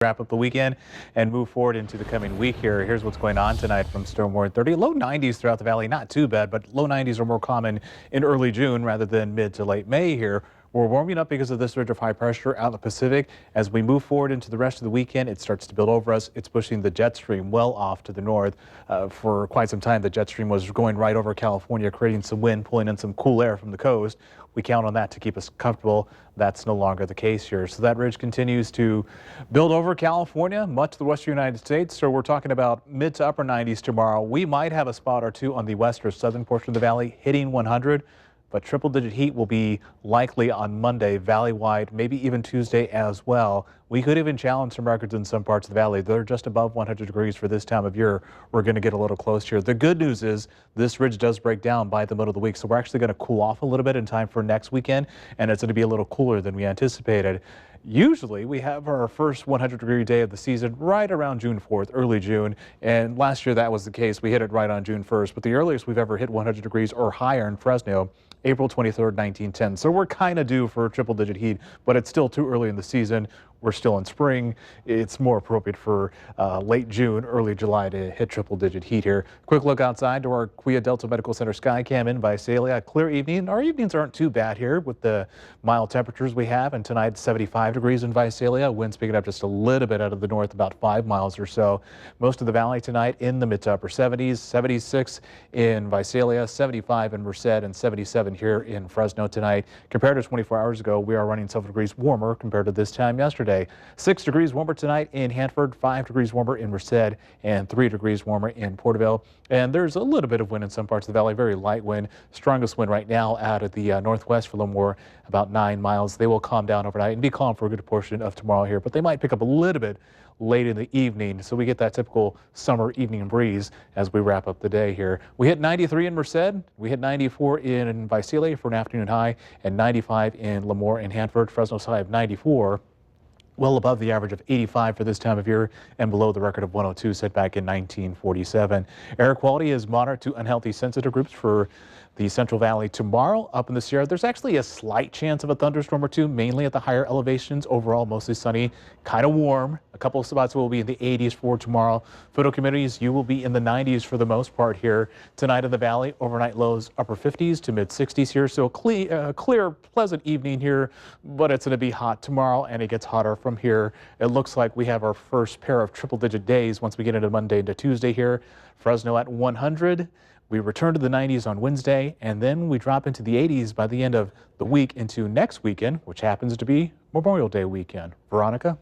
Wrap up the weekend and move forward into the coming week here. Here's what's going on tonight from Storm Warning 30. Low 90s throughout the valley, not too bad, but low 90s are more common in early June rather than mid to late May here. We're warming up because of this ridge of high pressure out in the Pacific. As we move forward into the rest of the weekend, it starts to build over us. It's pushing the jet stream well off to the north. For quite some time, the jet stream was going right over California, creating some wind, pulling in some cool air from the coast. We count on that to keep us comfortable. That's no longer the case here. So that ridge continues to build over California, much of the western United States. So we're talking about mid to upper 90s tomorrow. We might have a spot or two on the west or southern portion of the valley hitting 100. But triple-digit heat will be likely on Monday, valley-wide, maybe even Tuesday as well. We could even challenge some records in some parts of the valley. They're just above 100 degrees for this time of year. We're going to get a little close here. The good news is this ridge does break down by the middle of the week, so we're actually going to cool off a little bit in time for next weekend, and it's going to be a little cooler than we anticipated. Usually we have our first 100-degree day of the season right around June 4th, early June, and last year that was the case. We hit it right on June 1st, but the earliest we've ever hit 100 degrees or higher in Fresno, April 23rd, 1910. So we're kind of due for triple-digit heat, but it's still too early in the season. We're still in spring. It's more appropriate for late June, early July to hit triple-digit heat here. Quick look outside to our Kuya Delta Medical Center Skycam in Visalia. Clear evening. Our evenings aren't too bad here with the mild temperatures we have. And tonight, 75 degrees in Visalia. Winds picking up just a little bit out of the north, about 5 miles or so. Most of the valley tonight in the mid to upper 70s. 76 in Visalia, 75 in Merced, and 77 here in Fresno tonight. Compared to 24 hours ago, we are running several degrees warmer compared to this time yesterday. 6 degrees warmer tonight in Hanford, 5 degrees warmer in Merced, and 3 degrees warmer in Porterville. And there's a little bit of wind in some parts of the valley, very light wind. Strongest wind right now out of the northwest for Lemoore, about 9 miles. They will calm down overnight and be calm for a good portion of tomorrow here, but they might pick up a little bit late in the evening, so we get that typical summer evening breeze as we wrap up the day here. We hit 93 in Merced, we hit 94 in Visalia for an afternoon high, and 95 in Lemoore and Hanford. Fresno's high of 94. Well above the average of 85 for this time of year and below the record of 102 set back in 1947. Air quality is moderate to unhealthy sensitive groups for the Central Valley tomorrow. Up in the Sierra, there's actually a slight chance of a thunderstorm or two, mainly at the higher elevations. Overall, mostly sunny, kind of warm. A couple of spots will be in the 80s for tomorrow. Photo communities, you will be in the 90s for the most part here. Tonight in the valley, overnight lows upper 50s to mid 60s here. So a clear, pleasant evening here, but it's going to be hot tomorrow and it gets hotter from here. It looks like we have our first pair of triple-digit days once we get into Monday into Tuesday here. Fresno at 100. We return to the 90s on Wednesday, and then we drop into the 80s by the end of the week into next weekend, which happens to be Memorial Day weekend. Veronica?